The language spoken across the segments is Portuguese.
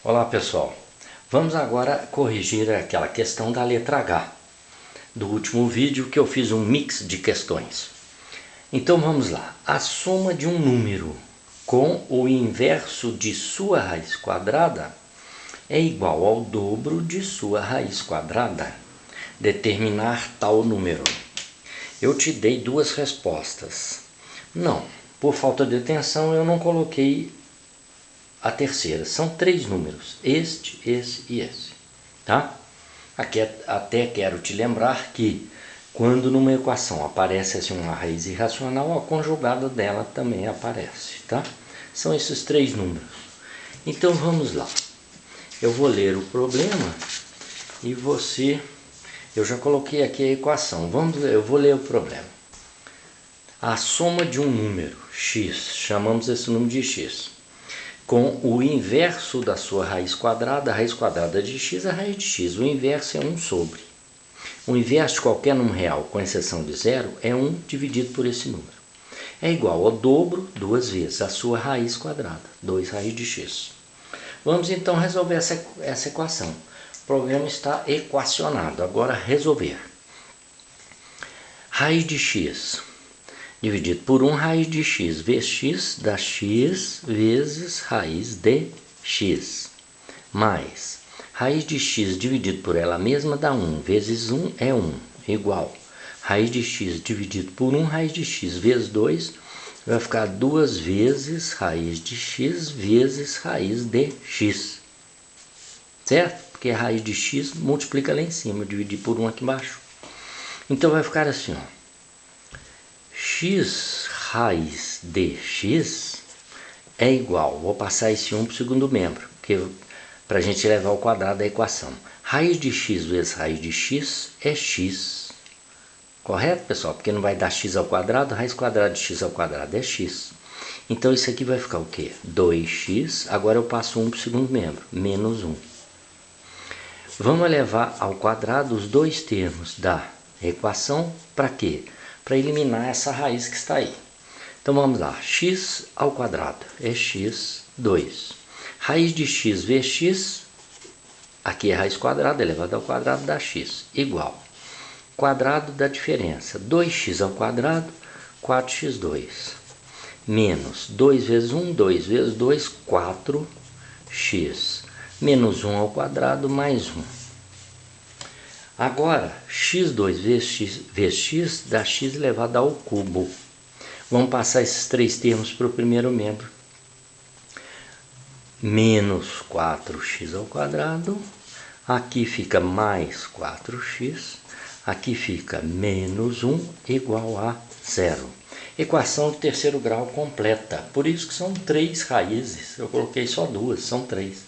Olá pessoal, vamos agora corrigir aquela questão da letra H do último vídeo que eu fiz um mix de questões. Então vamos lá, a soma de um número com o inverso de sua raiz quadrada é igual ao dobro de sua raiz quadrada. Determinar tal número. Eu te dei duas respostas. Não, por falta de atenção eu não coloquei a terceira. São três números, este, esse e esse, tá? Aqui até quero te lembrar que quando numa equação aparece assim uma raiz irracional, a conjugada dela também aparece, tá? São esses três números. Então vamos lá. Eu vou ler o problema e você... Eu já coloquei aqui a equação. Eu vou ler o problema. A soma de um número, x, chamamos esse número de x, com o inverso da sua raiz quadrada, a raiz quadrada de x, a raiz de x. O inverso é 1 sobre. O inverso de qualquer número real, com exceção de zero, é 1 dividido por esse número. É igual ao dobro, duas vezes, a sua raiz quadrada, 2 raiz de x. Vamos então resolver essa equação. O problema está equacionado. Agora resolver. Raiz de x dividido por 1 raiz de x vezes x dá x vezes raiz de x. Mais raiz de x dividido por ela mesma dá 1 vezes 1 é 1, igual. Raiz de x dividido por 1 raiz de x vezes 2 vai ficar 2 vezes raiz de x vezes raiz de x. Certo? Porque a raiz de x multiplica lá em cima, dividir por 1 aqui embaixo. Então vai ficar assim, ó. X raiz de x é igual, vou passar esse 1 para o segundo membro, para a gente levar ao quadrado da equação. Raiz de x vezes raiz de x é x. Correto, pessoal? Porque não vai dar x ao quadrado, raiz quadrada de x ao quadrado é x. Então isso aqui vai ficar o quê? 2x, agora eu passo 1 para o segundo membro, menos 1. Vamos levar ao quadrado os dois termos da equação, para quê? Para eliminar essa raiz que está aí. Então vamos lá, x ao quadrado é x, 2. Raiz de x vezes x, aqui é raiz quadrada elevada ao quadrado dá x, igual. Quadrado da diferença, 2x ao quadrado, 4x2. Menos 2 vezes 1, 2 vezes 2, 4x. Menos 1 ao quadrado, mais 1. Agora, x2 vezes x dá x elevado ao cubo. Vamos passar esses três termos para o primeiro membro. Menos 4x ao quadrado. Aqui fica mais 4x. Aqui fica menos 1 igual a 0. Equação de terceiro grau completa. Por isso que são três raízes. Eu coloquei só duas, são três.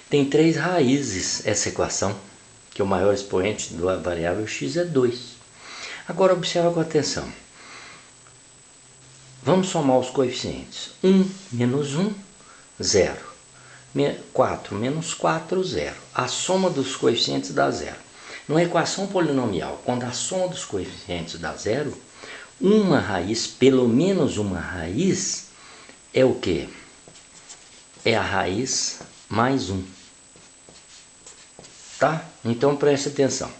Tem três raízes essa equação, que o maior expoente da variável x é 2. Agora observa com atenção. Vamos somar os coeficientes. 1 menos 1, 0. 4 menos 4, 0. A soma dos coeficientes dá 0. Numa equação polinomial, quando a soma dos coeficientes dá 0, uma raiz, pelo menos uma raiz, é o quê? É a raiz mais 1. Tá? Então preste atenção.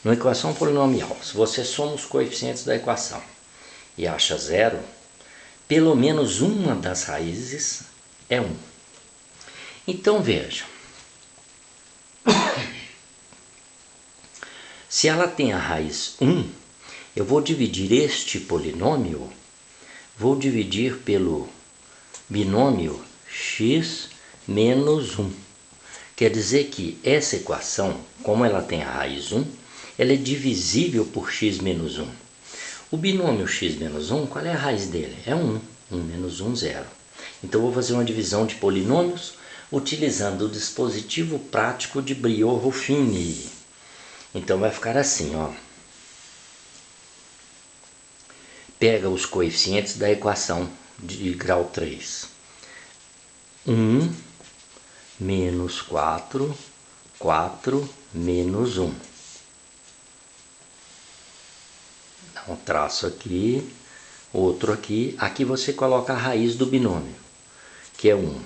Na equação polinomial, se você soma os coeficientes da equação e acha 0, pelo menos uma das raízes é 1. Então veja. Se ela tem a raiz 1, eu vou dividir este polinômio, vou dividir pelo binômio x menos 1. Quer dizer que essa equação, como ela tem a raiz 1, ela é divisível por x menos 1. O binômio x menos 1, qual é a raiz dele? É 1. 1 menos 1, 0. Então eu vou fazer uma divisão de polinômios utilizando o dispositivo prático de Briot-Ruffini. Então vai ficar assim, ó. Pega os coeficientes da equação de grau 3. 1 menos 4, 4 menos 1. Dá um traço aqui, outro aqui. Aqui você coloca a raiz do binômio, que é 1.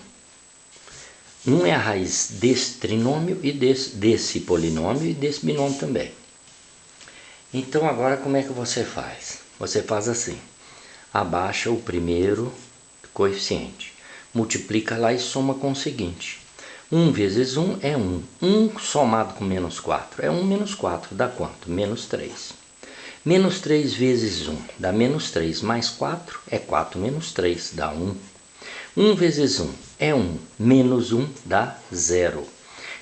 1 é a raiz desse trinômio e desse polinômio e desse binômio também. Então agora como é que você faz? Você faz assim, abaixa o primeiro coeficiente, multiplica lá e soma com o seguinte. 1 vezes 1 é 1. 1 somado com menos 4 é 1 menos 4, dá quanto? Menos 3. Menos 3 vezes 1 dá menos 3, mais 4 é 4 menos 3, dá 1. 1 vezes 1 é 1, menos 1 dá 0.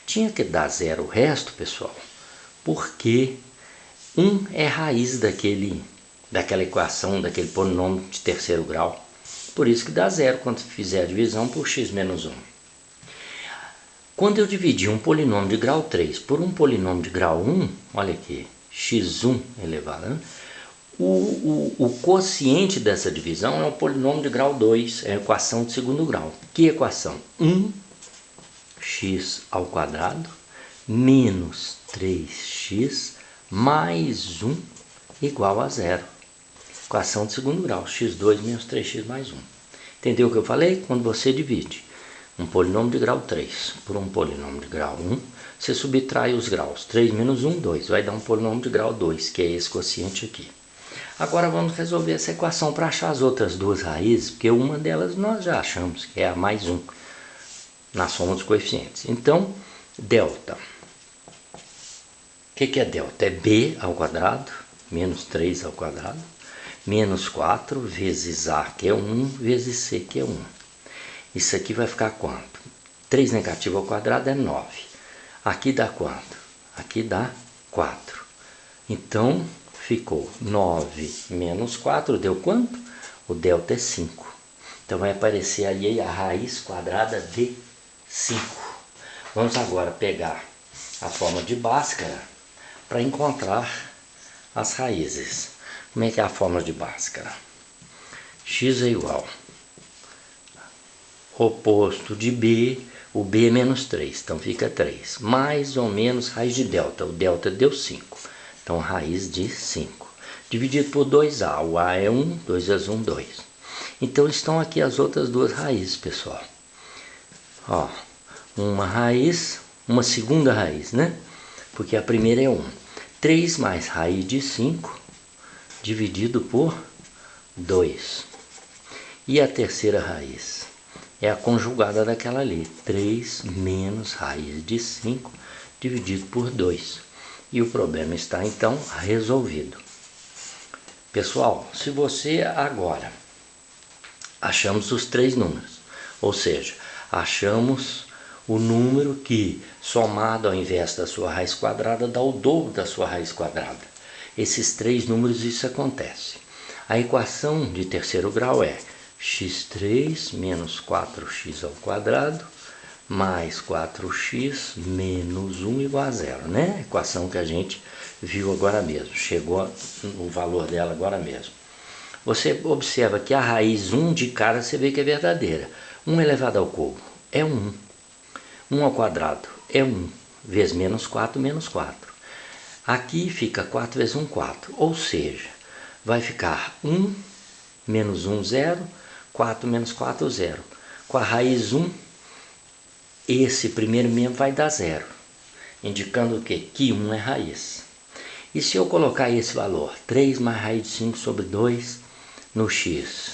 Tinha que dar 0 o resto, pessoal, porque 1 é raiz daquela equação, daquele polinômio de terceiro grau. Por isso que dá 0 quando fizer a divisão por x menos 1. Quando eu dividi um polinômio de grau 3 por um polinômio de grau 1, olha aqui, x1 elevado, né? O quociente dessa divisão é um polinômio de grau 2, é a equação de segundo grau. Que equação? 1x ao quadrado menos 3x mais 1 igual a 0. Equação de segundo grau, x2 menos 3x mais 1. Entendeu o que eu falei? Quando você divide um polinômio de grau 3 por um polinômio de grau 1, você subtrai os graus. 3 menos 1, 2. Vai dar um polinômio de grau 2, que é esse quociente aqui. Agora vamos resolver essa equação para achar as outras duas raízes, porque uma delas nós já achamos, que é a mais 1, na soma dos coeficientes. Então, delta. O que é delta? É b ao quadrado, menos 3 ao quadrado, menos 4 vezes a, que é 1, vezes c, que é 1. Isso aqui vai ficar quanto? 3 negativo ao quadrado é 9. Aqui dá quanto? Aqui dá 4. Então, ficou 9 menos 4, deu quanto? O delta é 5. Então vai aparecer aí a raiz quadrada de 5. Vamos agora pegar a forma de Bhaskara para encontrar as raízes. Como é que é a fórmula de Bhaskara? X é igual oposto de b, o b é menos 3, então fica 3. Mais ou menos raiz de delta, o delta deu 5. Então, raiz de 5. Dividido por 2a. O a é 1, 2 vezes 1, 2. Então, estão aqui as outras duas raízes, pessoal. Ó, uma raiz, uma segunda raiz, né? Porque a primeira é 1. 3 mais raiz de 5, dividido por 2. E a terceira raiz é a conjugada daquela ali. 3 menos raiz de 5, dividido por 2. E o problema está, então, resolvido. Pessoal, se você agora achamos os três números, ou seja, achamos o número que, somado ao invés da sua raiz quadrada, dá o dobro da sua raiz quadrada. Esses três números, isso acontece. A equação de terceiro grau é x3 menos 4x ao quadrado mais 4x menos 1 igual a 0, né? Equação que a gente viu agora mesmo, chegou o valor dela agora mesmo. Você observa que a raiz 1 de cara você vê que é verdadeira. 1 elevado ao cubo é 1. 1 ao quadrado é 1, vezes menos 4, menos 4. Aqui fica 4 vezes 1, 4. Ou seja, vai ficar 1 menos 1, 0. 4 menos 4, 0. Com a raiz 1, esse primeiro membro vai dar 0. Indicando o quê? Que 1 é raiz. E se eu colocar esse valor, 3 mais raiz de 5 sobre 2 no x,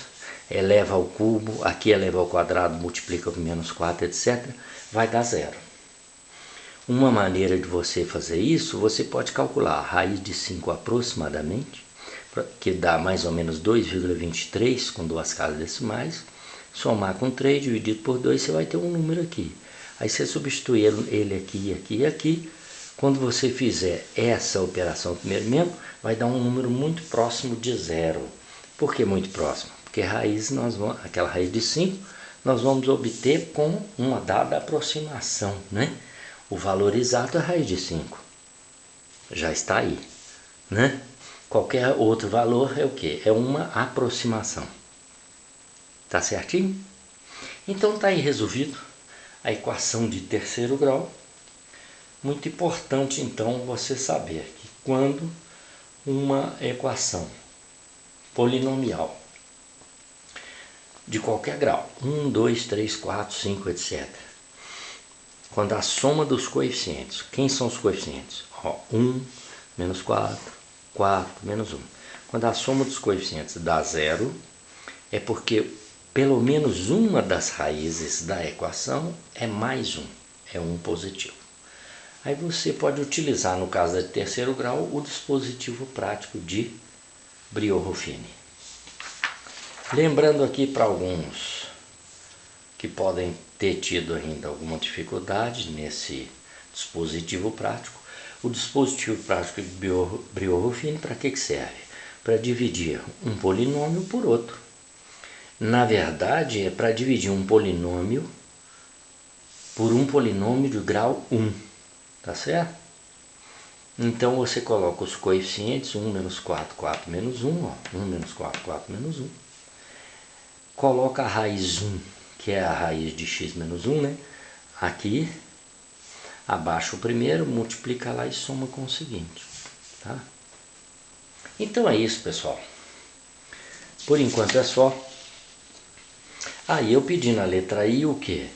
eleva ao cubo, aqui eleva ao quadrado, multiplica por menos 4, etc., vai dar 0. Uma maneira de você fazer isso, você pode calcular a raiz de 5 aproximadamente, que dá mais ou menos 2,23 com duas casas decimais, somar com 3 dividido por 2, você vai ter um número aqui. Aí você substitui ele aqui, aqui e aqui. Quando você fizer essa operação do primeiro membro, vai dar um número muito próximo de 0. Por que muito próximo? Porque aquela raiz de 5 nós vamos obter com uma dada aproximação, né? O valor exato é a raiz de 5. Já está aí, né? Qualquer outro valor é o quê? É uma aproximação. Tá certinho? Então tá aí resolvido a equação de terceiro grau. Muito importante então você saber que quando uma equação polinomial de qualquer grau, 1, 2, 3, 4, 5, etc., quando a soma dos coeficientes, quem são os coeficientes? Ó, 1, menos 4, 4, menos 1. Quando a soma dos coeficientes dá 0, é porque pelo menos uma das raízes da equação é mais 1, é 1 positivo. Aí você pode utilizar, no caso de terceiro grau, o dispositivo prático de Brio-Ruffini. Lembrando aqui para alguns que podem ter tido ainda alguma dificuldade nesse dispositivo prático, o dispositivo prático de Brio-Ruffini para que serve? Para dividir um polinômio por outro. Na verdade, é para dividir um polinômio por um polinômio de grau 1, tá certo? Então você coloca os coeficientes 1 menos 4, 4 menos 1, ó, 1 menos 4, 4 menos 1. Coloca a raiz 1, que é a raiz de x menos 1, né? Aqui, abaixa o primeiro, multiplica lá e soma com o seguinte, tá? Então é isso, pessoal. Por enquanto é só. Aí eu pedi na letra I o quê?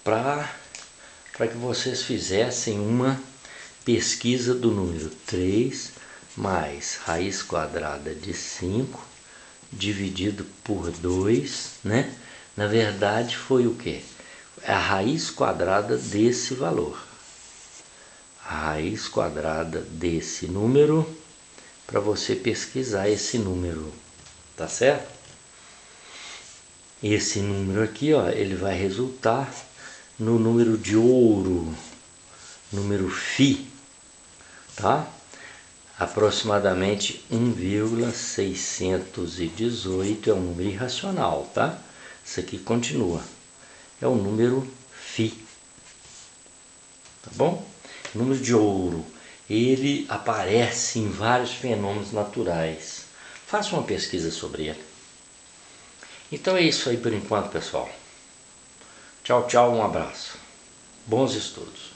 Para que vocês fizessem uma pesquisa do número 3 mais raiz quadrada de 5 dividido por 2, né? Na verdade foi o quê? A raiz quadrada desse valor. A raiz quadrada desse número, para você pesquisar esse número, tá certo? Esse número aqui, ó, ele vai resultar no número de ouro, número φ, tá? Aproximadamente 1,618 é um número irracional, tá? Isso aqui continua. É o número φ, tá bom? Número de ouro. Ele aparece em vários fenômenos naturais. Faça uma pesquisa sobre ele. Então é isso aí por enquanto, pessoal. Tchau, tchau, um abraço. Bons estudos.